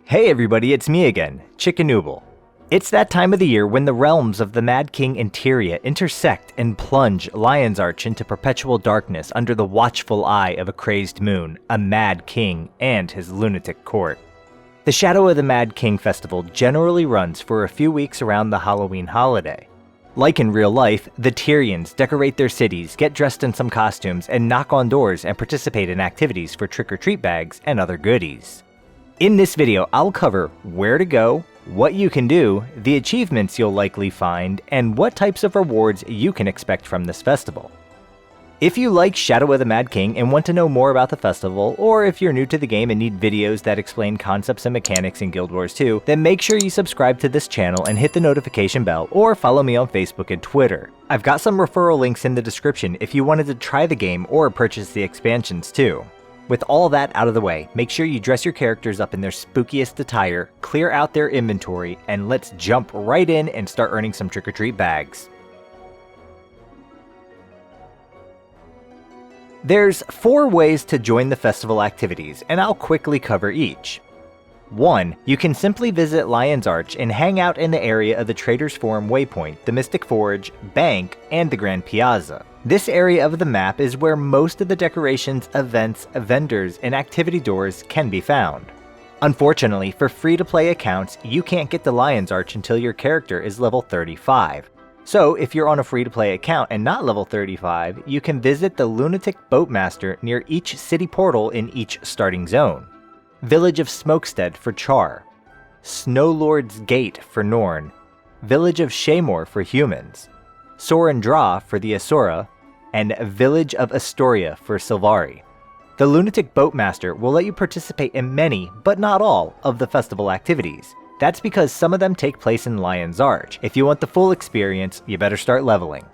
Hey everybody, it's me again, Chickanooble. It's that time of the year when the realms of the Mad King and Tyria intersect and plunge Lion's Arch into perpetual darkness under the watchful eye of a crazed moon, a Mad King, and his lunatic court. The Shadow of the Mad King festival generally runs for a few weeks around the Halloween holiday. Like in real life, the Tyrians decorate their cities, get dressed in some costumes, and knock on doors and participate in activities for trick-or-treat bags and other goodies. In this video, I'll cover where to go, what you can do, the achievements you'll likely find, and what types of rewards you can expect from this festival. If you like Shadow of the Mad King and want to know more about the festival, or if you're new to the game and need videos that explain concepts and mechanics in Guild Wars 2, then make sure you subscribe to this channel and hit the notification bell, or follow me on Facebook and Twitter. I've got some referral links in the description if you wanted to try the game or purchase the expansions too. With all that out of the way, make sure you dress your characters up in their spookiest attire, clear out their inventory, and let's jump right in and start earning some trick-or-treat bags. There's 4 ways to join the festival activities, and I'll quickly cover each. 1. You can simply visit Lion's Arch and hang out in the area of the Traders Forum Waypoint, the Mystic Forge, Bank, and the Grand Piazza. This area of the map is where most of the decorations, events, vendors, and activity doors can be found. Unfortunately, for free-to-play accounts, you can't get to Lion's Arch until your character is level 35. So, if you're on a free-to-play account and not level 35, you can visit the Lunatic Boatmaster near each city portal in each starting zone. Village of Smokestead for Char, Snowlord's Gate for Norn, Village of Shaymore for humans, Sorendra for the Asura, and Village of Astoria for Silvari. The Lunatic Boatmaster will let you participate in many, but not all, of the festival activities. That's because some of them take place in Lion's Arch. If you want the full experience, you better start leveling.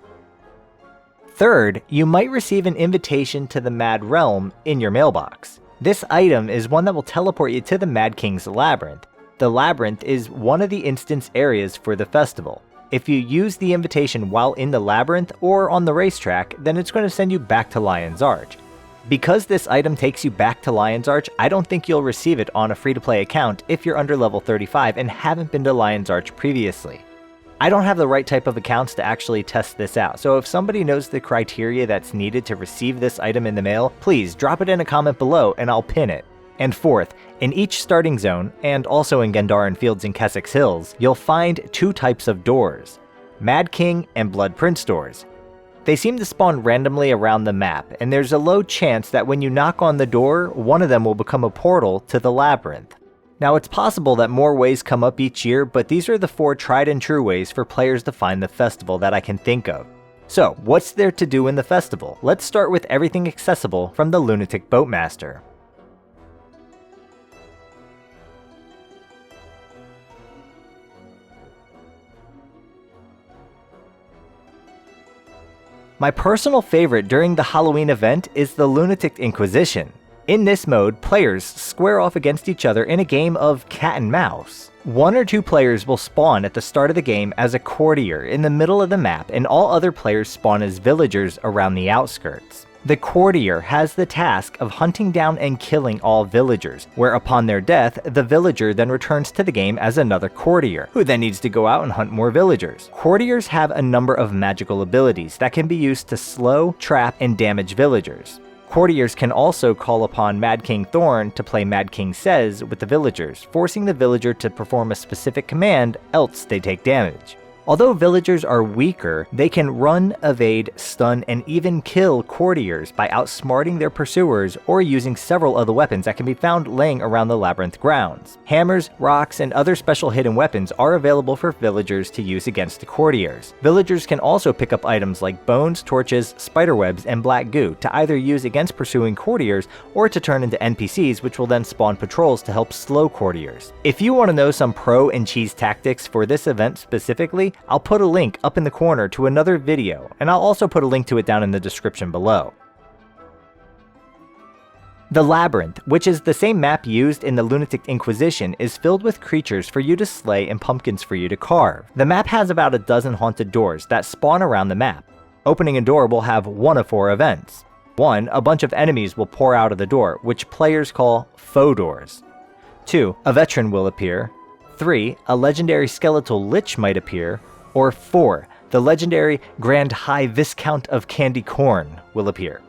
Third, you might receive an invitation to the Mad Realm in your mailbox. This item is one that will teleport you to the Mad King's Labyrinth. The Labyrinth is one of the instance areas for the festival. If you use the invitation while in the Labyrinth or on the racetrack, then it's going to send you back to Lion's Arch. Because this item takes you back to Lion's Arch, I don't think you'll receive it on a free-to-play account if you're under level 35 and haven't been to Lion's Arch previously. I don't have the right type of accounts to actually test this out, so if somebody knows the criteria that's needed to receive this item in the mail, please drop it in a comment below and I'll pin it. And fourth, in each starting zone, and also in Gandharan Fields and Kessex Hills, you'll find 2 types of doors, Mad King and Blood Prince doors. They seem to spawn randomly around the map, and there's a low chance that when you knock on the door, one of them will become a portal to the Labyrinth. Now, it's possible that more ways come up each year, but these are the 4 tried and true ways for players to find the festival that I can think of. So, what's there to do in the festival? Let's start with everything accessible from the Lunatic Boatmaster. My personal favorite during the Halloween event is the Lunatic Inquisition. In this mode, players square off against each other in a game of cat and mouse. 1 or 2 players will spawn at the start of the game as a courtier in the middle of the map, and all other players spawn as villagers around the outskirts. The courtier has the task of hunting down and killing all villagers, where upon their death, the villager then returns to the game as another courtier, who then needs to go out and hunt more villagers. Courtiers have a number of magical abilities that can be used to slow, trap, and damage villagers. Courtiers can also call upon Mad King Thorn to play Mad King Says with the villagers, forcing the villager to perform a specific command, else they take damage. Although villagers are weaker, they can run, evade, stun, and even kill courtiers by outsmarting their pursuers or using several of the weapons that can be found laying around the labyrinth grounds. Hammers, rocks, and other special hidden weapons are available for villagers to use against the courtiers. Villagers can also pick up items like bones, torches, spiderwebs, and black goo to either use against pursuing courtiers or to turn into NPCs, which will then spawn patrols to help slow courtiers. If you want to know some pro and cheese tactics for this event specifically, I'll put a link up in the corner to another video, and I'll also put a link to it down in the description below. The Labyrinth, which is the same map used in the Lunatic Inquisition, is filled with creatures for you to slay and pumpkins for you to carve. The map has about a dozen haunted doors that spawn around the map. Opening a door will have one of 4 events. 1, a bunch of enemies will pour out of the door, which players call faux doors. 2. A veteran will appear. 3. A legendary skeletal lich might appear. Or 4. The legendary Grand High Viscount of Candy Corn will appear.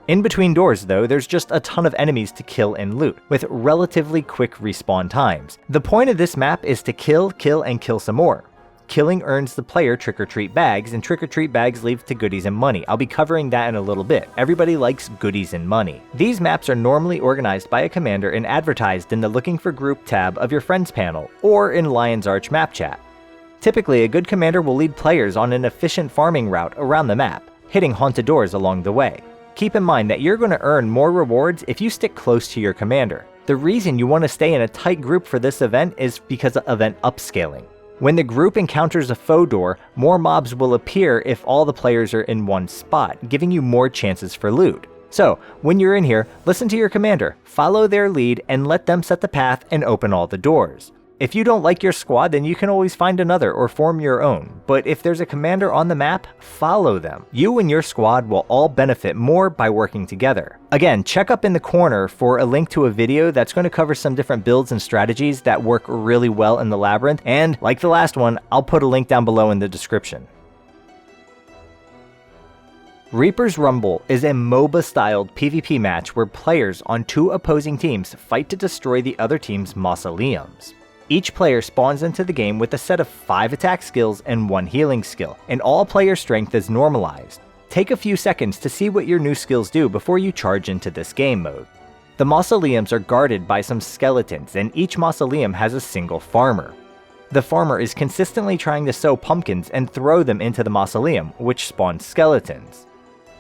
In between doors, though, there's just a ton of enemies to kill and loot, with relatively quick respawn times. The point of this map is to kill, and kill some more. Killing earns the player trick-or-treat bags, and trick-or-treat bags lead to goodies and money. I'll be covering that in a little bit. Everybody likes goodies and money. These maps are normally organized by a commander and advertised in the Looking for Group tab of your Friends panel, or in Lion's Arch map chat. Typically, a good commander will lead players on an efficient farming route around the map, hitting haunted doors along the way. Keep in mind that you're going to earn more rewards if you stick close to your commander. The reason you want to stay in a tight group for this event is because of event upscaling. When the group encounters a foe door, more mobs will appear if all the players are in one spot, giving you more chances for loot. So, when you're in here, listen to your commander, follow their lead, and let them set the path and open all the doors. If you don't like your squad, then you can always find another or form your own, but if there's a commander on the map, follow them. You and your squad will all benefit more by working together. Again, check up in the corner for a link to a video that's going to cover some different builds and strategies that work really well in the Labyrinth, and like the last one, I'll put a link down below in the description. Reaper's Rumble is a MOBA-styled PvP match where players on two opposing teams fight to destroy the other team's mausoleums. Each player spawns into the game with a set of 5 attack skills and 1 healing skill, and all player strength is normalized. Take a few seconds to see what your new skills do before you charge into this game mode. The mausoleums are guarded by some skeletons, and each mausoleum has a single farmer. The farmer is consistently trying to sow pumpkins and throw them into the mausoleum, which spawns skeletons.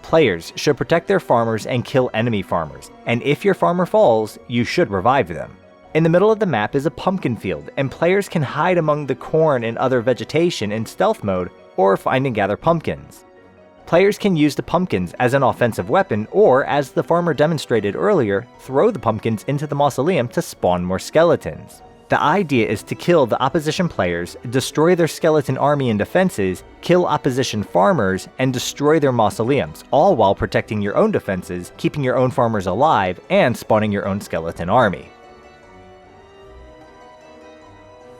Players should protect their farmers and kill enemy farmers, and if your farmer falls, you should revive them. In the middle of the map is a pumpkin field, and players can hide among the corn and other vegetation in stealth mode, or find and gather pumpkins. Players can use the pumpkins as an offensive weapon, or, as the farmer demonstrated earlier, throw the pumpkins into the mausoleum to spawn more skeletons. The idea is to kill the opposition players, destroy their skeleton army and defenses, kill opposition farmers, and destroy their mausoleums, all while protecting your own defenses, keeping your own farmers alive, and spawning your own skeleton army.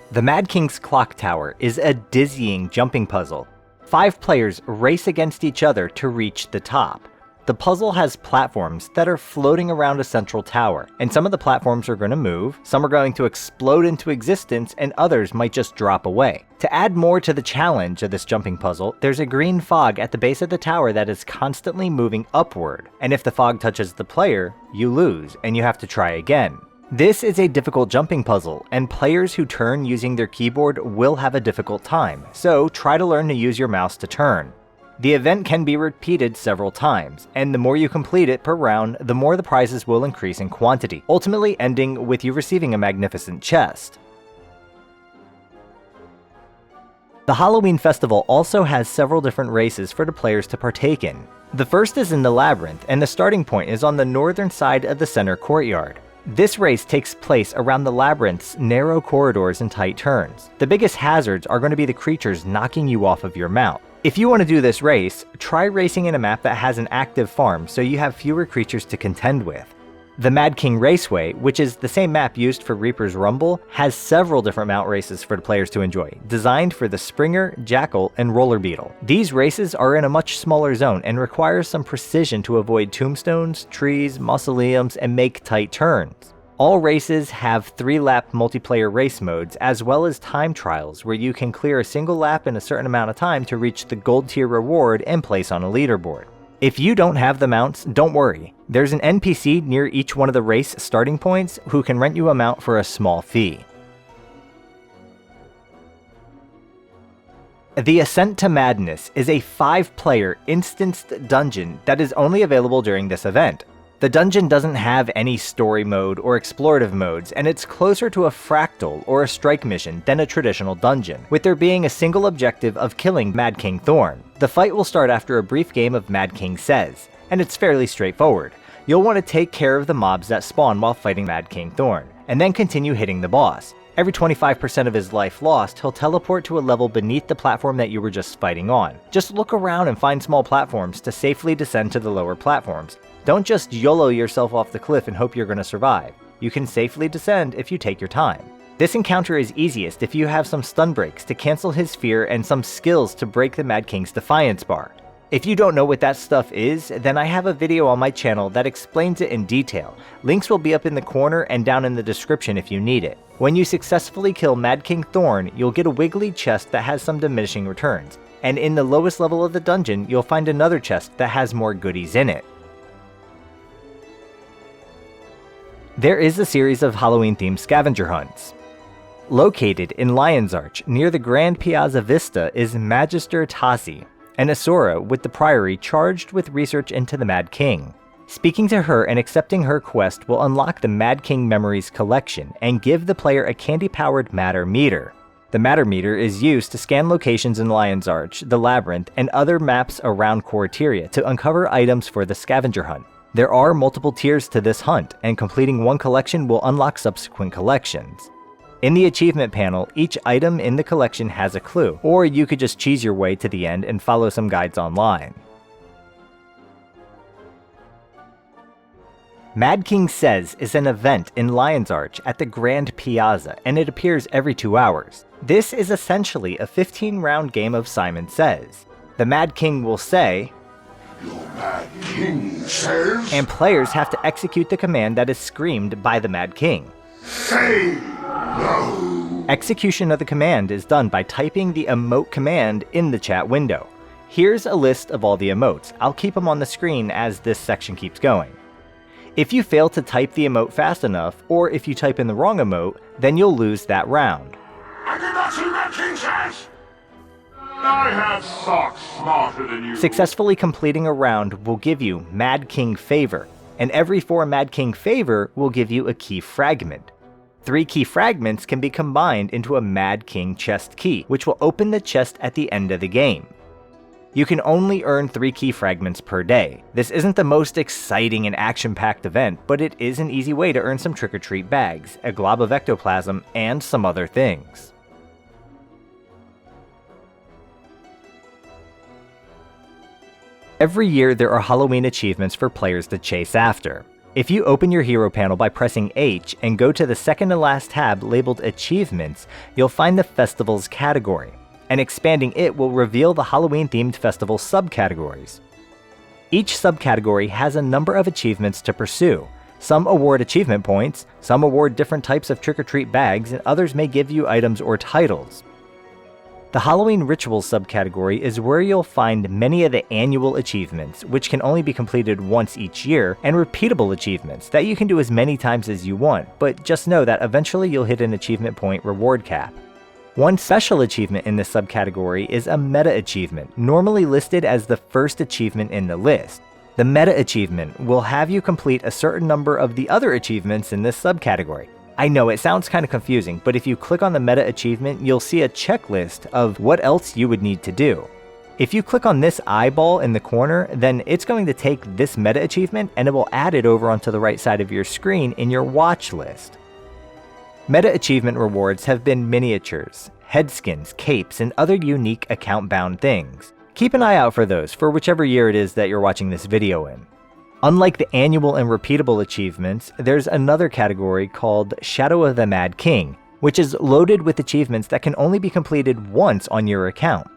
The Mad King's Clocktower is a dizzying jumping puzzle. 5 players race against each other to reach the top. The puzzle has platforms that are floating around a central tower, and some of the platforms are going to move, some are going to explode into existence, and others might just drop away. To add more to the challenge of this jumping puzzle, there's a green fog at the base of the tower that is constantly moving upward, and if the fog touches the player, you lose, and you have to try again. This is a difficult jumping puzzle, and players who turn using their keyboard will have a difficult time, so try to learn to use your mouse to turn. The event can be repeated several times, and the more you complete it per round, the more the prizes will increase in quantity, ultimately ending with you receiving a magnificent chest. The Halloween Festival also has several different races for the players to partake in. The first is in the Labyrinth, and the starting point is on the northern side of the center courtyard. This race takes place around the Labyrinth's narrow corridors and tight turns. The biggest hazards are going to be the creatures knocking you off of your mount. If you want to do this race, try racing in a map that has an active farm so you have fewer creatures to contend with. The Mad King Raceway, which is the same map used for Reaper's Rumble, has several different mount races for the players to enjoy, designed for the Springer, Jackal, and Roller Beetle. These races are in a much smaller zone and require some precision to avoid tombstones, trees, mausoleums, and make tight turns. All races have 3-lap multiplayer race modes, as well as time trials where you can clear a single lap in a certain amount of time to reach the gold tier reward and place on a leaderboard. If you don't have the mounts, don't worry. There's an NPC near each one of the race starting points who can rent you a mount for a small fee. The Ascent to Madness is a 5-player instanced dungeon that is only available during this event. The dungeon doesn't have any story mode or explorative modes, and it's closer to a fractal or a strike mission than a traditional dungeon, with there being a single objective of killing Mad King Thorn. The fight will start after a brief game of Mad King Says, and it's fairly straightforward. You'll want to take care of the mobs that spawn while fighting Mad King Thorn, and then continue hitting the boss. Every 25% of his life lost, he'll teleport to a level beneath the platform that you were just fighting on. Just look around and find small platforms to safely descend to the lower platforms. Don't just YOLO yourself off the cliff and hope you're going to survive. You can safely descend if you take your time. This encounter is easiest if you have some stun breaks to cancel his fear and some skills to break the Mad King's Defiance bar. If you don't know what that stuff is, then I have a video on my channel that explains it in detail. Links will be up in the corner and down in the description if you need it. When you successfully kill Mad King Thorn, you'll get a wiggly chest that has some diminishing returns, and in the lowest level of the dungeon, you'll find another chest that has more goodies in it. There is a series of Halloween-themed scavenger hunts. Located in Lion's Arch, near the Grand Piazza Vista, is Magister Tassi, an Asura with the Priory charged with research into the Mad King. Speaking to her and accepting her quest will unlock the Mad King Memories collection and give the player a candy-powered matter meter. The matter meter is used to scan locations in Lion's Arch, the Labyrinth, and other maps around Coriteria to uncover items for the scavenger hunt. There are multiple tiers to this hunt, and completing one collection will unlock subsequent collections. In the achievement panel, each item in the collection has a clue, or you could just cheese your way to the end and follow some guides online. Mad King Says is an event in Lion's Arch at the Grand Piazza, and it appears every 2 hours. This is essentially a 15-round game of Simon Says. The Mad King will say, "Your Mad King says," and players have to execute the command that is screamed by the Mad King. "Say no." Execution of the command is done by typing the emote command in the chat window. Here's a list of all the emotes. I'll keep them on the screen as this section keeps going. If you fail to type the emote fast enough, or if you type in the wrong emote, then you'll lose that round. I did not see Mad King says. I have socks smarter than you. Successfully completing a round will give you Mad King Favor, and every 4 Mad King Favor will give you a key fragment. 3 key fragments can be combined into a Mad King chest key, which will open the chest at the end of the game. You can only earn 3 key fragments per day. This isn't the most exciting and action-packed event, but it is an easy way to earn some trick-or-treat bags, a glob of ectoplasm, and some other things. Every year there are Halloween achievements for players to chase after. If you open your hero panel by pressing H and go to the second to last tab labeled Achievements, you'll find the Festivals category, and expanding it will reveal the Halloween-themed festival subcategories. Each subcategory has a number of achievements to pursue. Some award achievement points, some award different types of trick-or-treat bags, and others may give you items or titles. The Halloween Rituals subcategory is where you'll find many of the annual achievements, which can only be completed once each year, and repeatable achievements that you can do as many times as you want, but just know that eventually you'll hit an achievement point reward cap. One special achievement in this subcategory is a meta achievement, normally listed as the first achievement in the list. The meta achievement will have you complete a certain number of the other achievements in this subcategory. I know it sounds kind of confusing, but if you click on the meta achievement, you'll see a checklist of what else you would need to do. If you click on this eyeball in the corner, then it's going to take this meta achievement and it will add it over onto the right side of your screen in your watch list. Meta achievement rewards have been miniatures, headskins, capes, and other unique account-bound things. Keep an eye out for those for whichever year it is that you're watching this video in. Unlike the annual and repeatable achievements, there's another category called Shadow of the Mad King, which is loaded with achievements that can only be completed once on your account.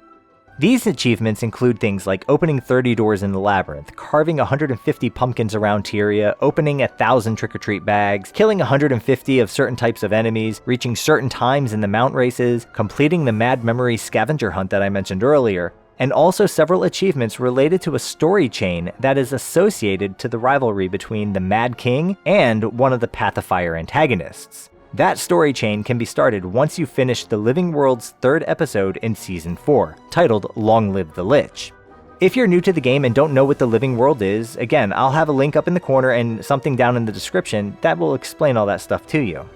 These achievements include things like opening 30 doors in the Labyrinth, carving 150 pumpkins around Tyria, opening 1,000 trick-or-treat bags, killing 150 of certain types of enemies, reaching certain times in the mount races, completing the Mad Memories scavenger hunt that I mentioned earlier, and also several achievements related to a story chain that is associated to the rivalry between the Mad King and one of the Path of Fire antagonists. That story chain can be started once you finish the Living World's 3rd episode in Season 4, titled Long Live the Lich. If you're new to the game and don't know what the Living World is, again, I'll have a link up in the corner and something down in the description that will explain all that stuff to you.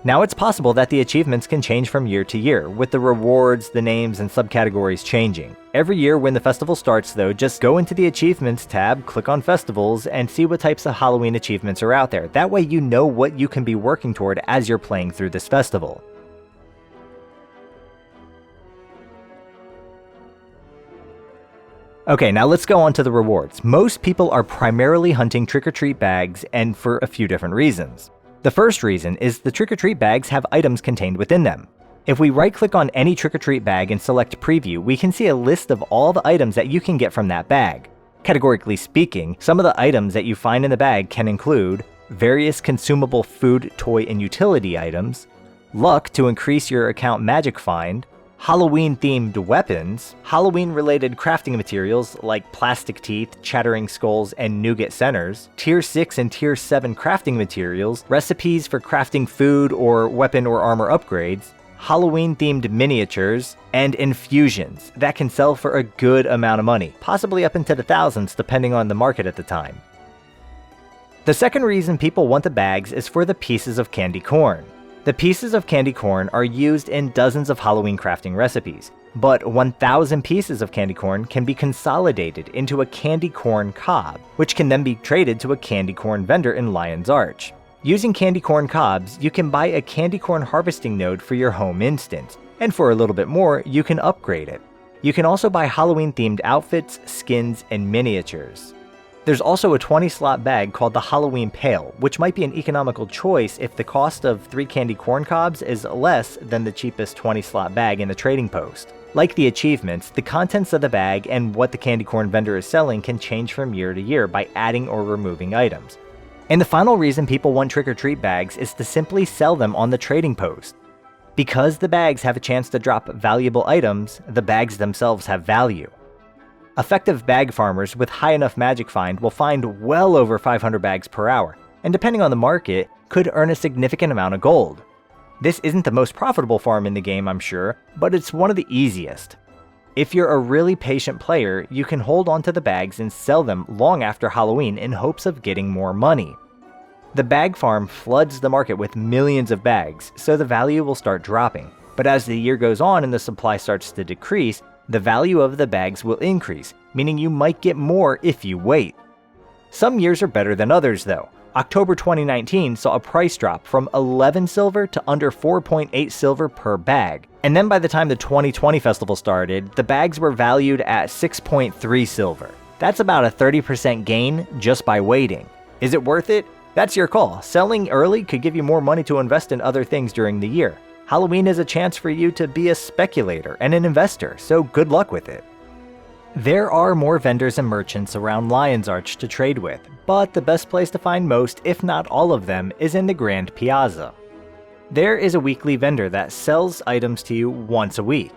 Now it's possible that the achievements can change from year to year, with the rewards, the names, and subcategories changing. Every year when the festival starts though, just go into the Achievements tab, click on Festivals, and see what types of Halloween achievements are out there. That way you know what you can be working toward as you're playing through this festival. Okay, now let's go on to the rewards. Most people are primarily hunting trick-or-treat bags, and for a few different reasons. The first reason is the trick-or-treat bags have items contained within them. If we right-click on any trick-or-treat bag and select Preview, we can see a list of all the items that you can get from that bag. Categorically speaking, some of the items that you find in the bag can include various consumable food, toy, and utility items, luck to increase your account magic find, Halloween-themed weapons, Halloween-related crafting materials like plastic teeth, chattering skulls, and nougat centers, Tier 6 and Tier 7 crafting materials, recipes for crafting food or weapon or armor upgrades, Halloween-themed miniatures, and infusions that can sell for a good amount of money, possibly up into the thousands depending on the market at the time. The second reason people want the bags is for the pieces of candy corn. The pieces of candy corn are used in dozens of Halloween crafting recipes, but 1,000 pieces of candy corn can be consolidated into a candy corn cob, which can then be traded to a candy corn vendor in Lion's Arch. Using candy corn cobs, you can buy a candy corn harvesting node for your home instance, and for a little bit more, you can upgrade it. You can also buy Halloween-themed outfits, skins, and miniatures. There's also a 20-slot bag called the Halloween Pail, which might be an economical choice if the cost of 3 candy corn cobs is less than the cheapest 20-slot bag in the trading post. Like the achievements, the contents of the bag and what the candy corn vendor is selling can change from year to year by adding or removing items. And the final reason people want trick-or-treat bags is to simply sell them on the trading post. Because the bags have a chance to drop valuable items, the bags themselves have value. Effective bag farmers with high enough magic find will find well over 500 bags per hour, and depending on the market, could earn a significant amount of gold. This isn't the most profitable farm in the game, I'm sure, but it's one of the easiest. If you're a really patient player, you can hold onto the bags and sell them long after Halloween in hopes of getting more money. The bag farm floods the market with millions of bags, so the value will start dropping. But as the year goes on and the supply starts to decrease, the value of the bags will increase, meaning you might get more if you wait. Some years are better than others though. October 2019 saw a price drop from 11 silver to under 4.8 silver per bag. And then by the time the 2020 festival started, the bags were valued at 6.3 silver. That's about a 30% gain just by waiting. Is it worth it? That's your call. Selling early could give you more money to invest in other things during the year. Halloween is a chance for you to be a speculator and an investor, so good luck with it. There are more vendors and merchants around Lion's Arch to trade with, but the best place to find most, if not all of them, is in the Grand Piazza. There is a weekly vendor that sells items to you once a week.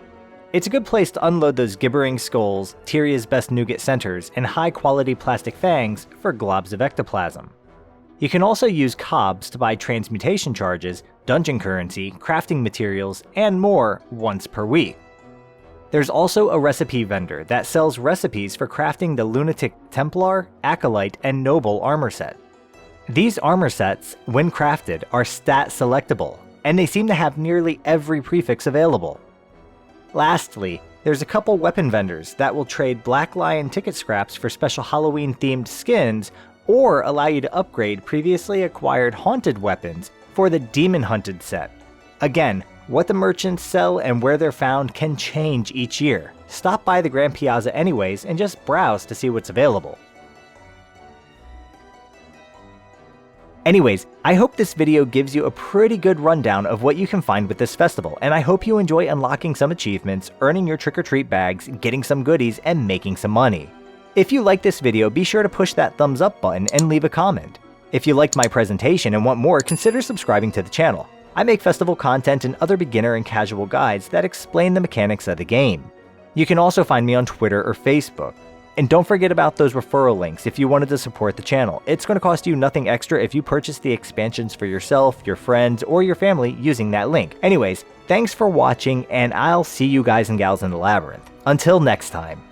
It's a good place to unload those gibbering skulls, Tyria's best nougat centers, and high-quality plastic fangs for globs of ectoplasm. You can also use cobs to buy transmutation charges, dungeon currency, crafting materials, and more once per week. There's also a recipe vendor that sells recipes for crafting the Lunatic Templar, Acolyte, and Noble armor set. These armor sets, when crafted, are stat selectable, and they seem to have nearly every prefix available. Lastly, there's a couple weapon vendors that will trade Black Lion ticket scraps for special Halloween-themed skins, or allow you to upgrade previously acquired haunted weapons for the Demon Hunted set. Again, what the merchants sell and where they're found can change each year. Stop by the Grand Piazza anyways and just browse to see what's available. Anyways, I hope this video gives you a pretty good rundown of what you can find with this festival, and I hope you enjoy unlocking some achievements, earning your trick-or-treat bags, getting some goodies, and making some money. If you like this video, be sure to push that thumbs up button and leave a comment. If you liked my presentation and want more, consider subscribing to the channel. I make festival content and other beginner and casual guides that explain the mechanics of the game. You can also find me on Twitter or Facebook. And don't forget about those referral links if you wanted to support the channel. It's going to cost you nothing extra if you purchase the expansions for yourself, your friends, or your family using that link. Anyways, thanks for watching, and I'll see you guys and gals in the Labyrinth. Until next time.